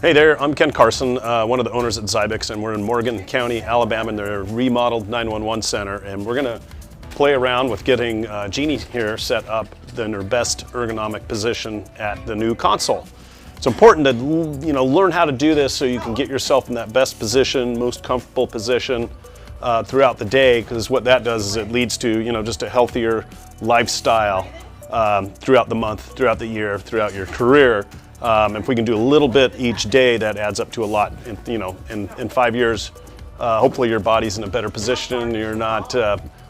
Hey there, I'm Ken Carson, one of the owners at Xybix, and we're in Morgan County, Alabama, in their remodeled 911 center, and we're gonna play around with getting Jeannie here set up in her best ergonomic position at the new console. It's important to learn how to do this so you can get yourself in that best position, most comfortable position throughout the day, because what that does is it leads to just a healthier lifestyle throughout the month, throughout the year, throughout your career. If we can do a little bit each day, that adds up to a lot. In 5 years, hopefully your body's in a better position. You're not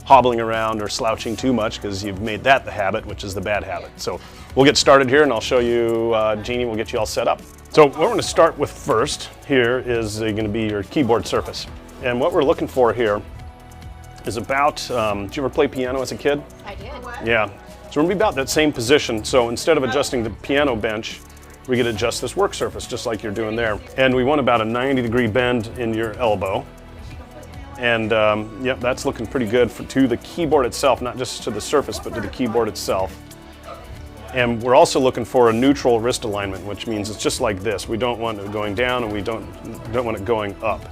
hobbling around or slouching too much because you've made that the habit, which is the bad habit. So we'll get started here and I'll show you, Jeannie will get you all set up. So what we're going to start with first here is going to be your keyboard surface. And what we're looking for here is about, did you ever play piano as a kid? I did. Yeah. So we're going to be about that same position. So instead of adjusting the piano bench, we can adjust this work surface just like you're doing there. And we want about a 90-degree bend in your elbow. And yep, that's looking pretty good to the keyboard itself, not just to the surface, but to the keyboard itself. And we're also looking for a neutral wrist alignment, which means it's just like this. We don't want it going down and we don't want it going up.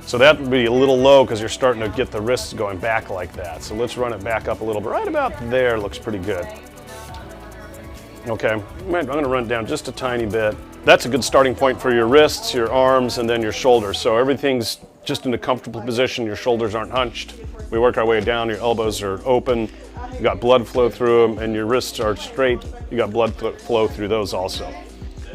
So that would be a little low because you're starting to get the wrists going back like that. So let's run it back up a little bit. Right about there looks pretty good. Okay, I'm going to run it down just a tiny bit. That's a good starting point for your wrists, your arms, and then your shoulders. So everything's just in a comfortable position. Your shoulders aren't hunched. We work our way down. Your elbows are open. You got blood flow through them, and your wrists are straight. You got blood flow through those also.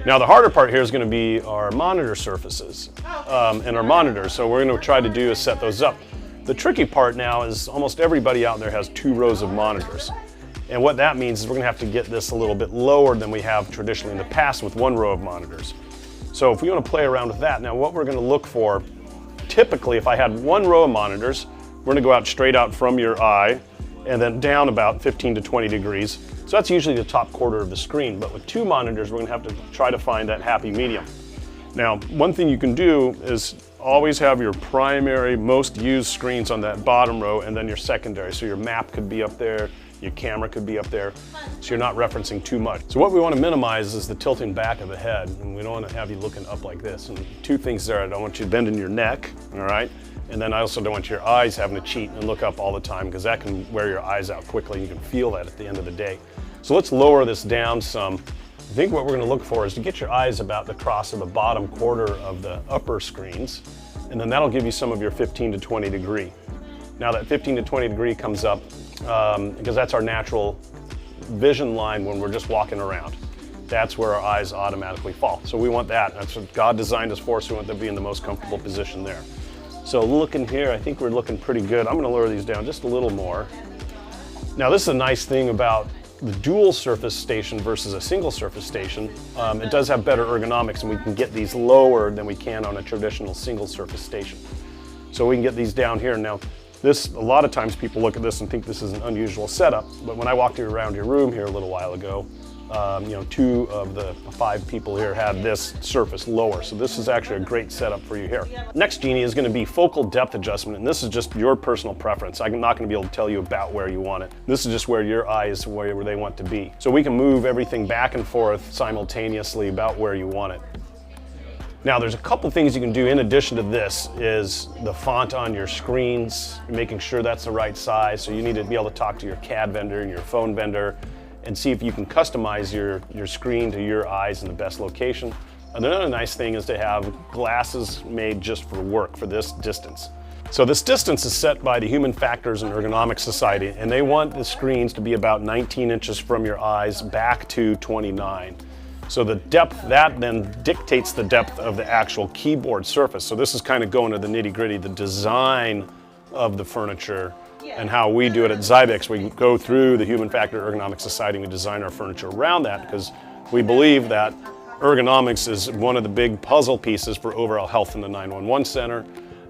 Now the harder part here is going to be our monitor surfaces and our monitors. So we're going to try to do is set those up. The tricky part now is almost everybody out there has 2 rows of monitors. And what that means is we're going to have to get this a little bit lower than we have traditionally in the past with 1 row of monitors. So if we want to play around with that, now what we're going to look for, typically if I had 1 row of monitors, we're going to go out straight out from your eye and then down about 15 to 20 degrees. So that's usually the top quarter of the screen. But with 2 monitors, we're going to have to try to find that happy medium. Now, one thing you can do is always have your primary, most used screens on that bottom row and then your secondary. So your map could be up there. Your camera could be up there, so you're not referencing too much. So what we want to minimize is the tilting back of the head, and we don't want to have you looking up like this. And 2 things there, I don't want you bending your neck, all right? And then I also don't want your eyes having to cheat and look up all the time, because that can wear your eyes out quickly. You can feel that at the end of the day. So let's lower this down some. I think what we're going to look for is to get your eyes about the cross of the bottom quarter of the upper screens, and then that'll give you some of your 15 to 20 degree. Now that 15 to 20 degree comes up because that's our natural vision line when we're just walking around. That's where our eyes automatically fall. So we want that. That's what God designed us for, so we want them to be in the most comfortable position there. So looking here, I think we're looking pretty good. I'm going to lower these down just a little more. Now this is a nice thing about the dual surface station versus a single surface station. It does have better ergonomics, and we can get these lower than we can on a traditional single surface station. So we can get these down here. Now, a lot of times people look at this and think this is an unusual setup, but when I walked you around your room here a little while ago, 2 of the 5 people here had this surface lower, so this is actually a great setup for you here. Next, Jeannie, is going to be focal depth adjustment, and this is just your personal preference. I'm not going to be able to tell you about where you want it. This is just where your eyes, where they want to be. So we can move everything back and forth simultaneously about where you want it. Now there's a couple things you can do in addition to this is the font on your screens, making sure that's the right size. So you need to be able to talk to your CAD vendor and your phone vendor and see if you can customize your screen to your eyes in the best location. Another nice thing is to have glasses made just for work, for this distance. So this distance is set by the Human Factors and Ergonomics Society, and they want the screens to be about 19 inches from your eyes back to 29. So the depth, that then dictates the depth of the actual keyboard surface. So this is kind of going to the nitty-gritty, the design of the furniture and how we do it at Xybix. We go through the Human Factor Ergonomic Society and we design our furniture around that because we believe that ergonomics is one of the big puzzle pieces for overall health in the 911 center,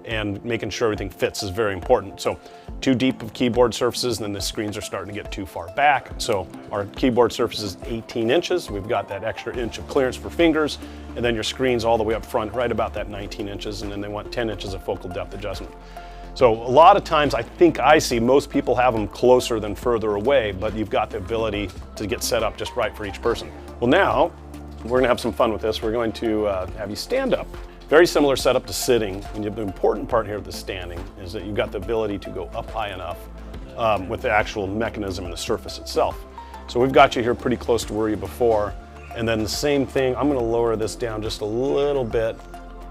and making sure everything fits is very important. So too deep of keyboard surfaces, and then the screens are starting to get too far back. So our keyboard surface is 18 inches. We've got that extra inch of clearance for fingers, and then your screen's all the way up front, right about that 19 inches, and then they want 10 inches of focal depth adjustment. So a lot of times I see most people have them closer than further away, but you've got the ability to get set up just right for each person. Well, now We're gonna have some fun with this. We're going to have you stand up. Very similar setup to sitting. And the important part here of the standing is that you've got the ability to go up high enough with the actual mechanism and the surface itself. So we've got you here pretty close to where you before. And then the same thing, I'm gonna lower this down just a little bit.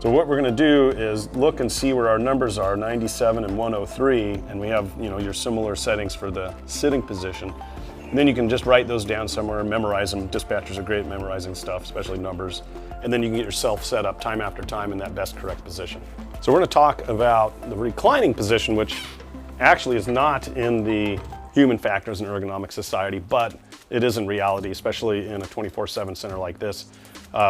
So what we're gonna do is look and see where our numbers are, 97 and 103, and we have your similar settings for the sitting position. And then you can just write those down somewhere, memorize them. Dispatchers are great at memorizing stuff, especially numbers. And then you can get yourself set up time after time in that best correct position. So we're gonna talk about the reclining position, which actually is not in the Human Factors and Ergonomic Society, but it is in reality, especially in a 24/7 center like this.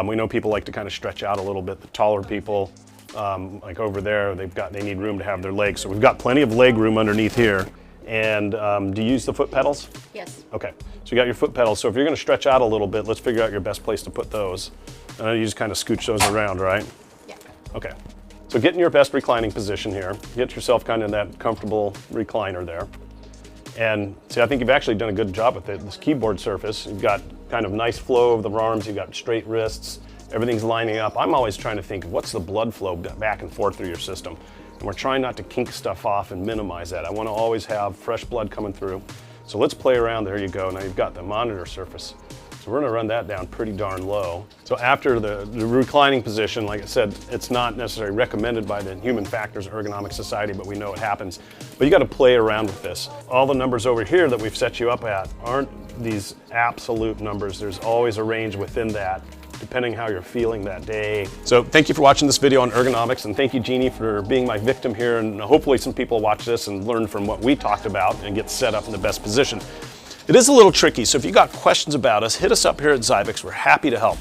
We know people like to kind of stretch out a little bit. The taller people, like over there, they need room to have their legs. So we've got plenty of leg room underneath here. And do you use the foot pedals? Yes. Okay, so you got your foot pedals. So if you're gonna stretch out a little bit, let's figure out your best place to put those. And you just kind of scooch those around, right? Yeah. Okay, so get in your best reclining position here. Get yourself kind of in that comfortable recliner there. And see, I think you've actually done a good job with it. This keyboard surface, you've got kind of nice flow of the arms, you've got straight wrists, everything's lining up. I'm always trying to think, what's the blood flow back and forth through your system? And we're trying not to kink stuff off and minimize that. I want to always have fresh blood coming through. So let's play around. There you go. Now you've got the monitor surface. So we're going to run that down pretty darn low. So after the reclining position, like I said, it's not necessarily recommended by the Human Factors Ergonomic Society, but we know it happens. But you got to play around with this. All the numbers over here that we've set you up at aren't these absolute numbers. There's always a range within that, depending how you're feeling that day. So thank you for watching this video on ergonomics, and thank you, Jeannie, for being my victim here. And hopefully some people watch this and learn from what we talked about and get set up in the best position. It is a little tricky, so if you got questions about us, hit us up here at Xybix. We're happy to help.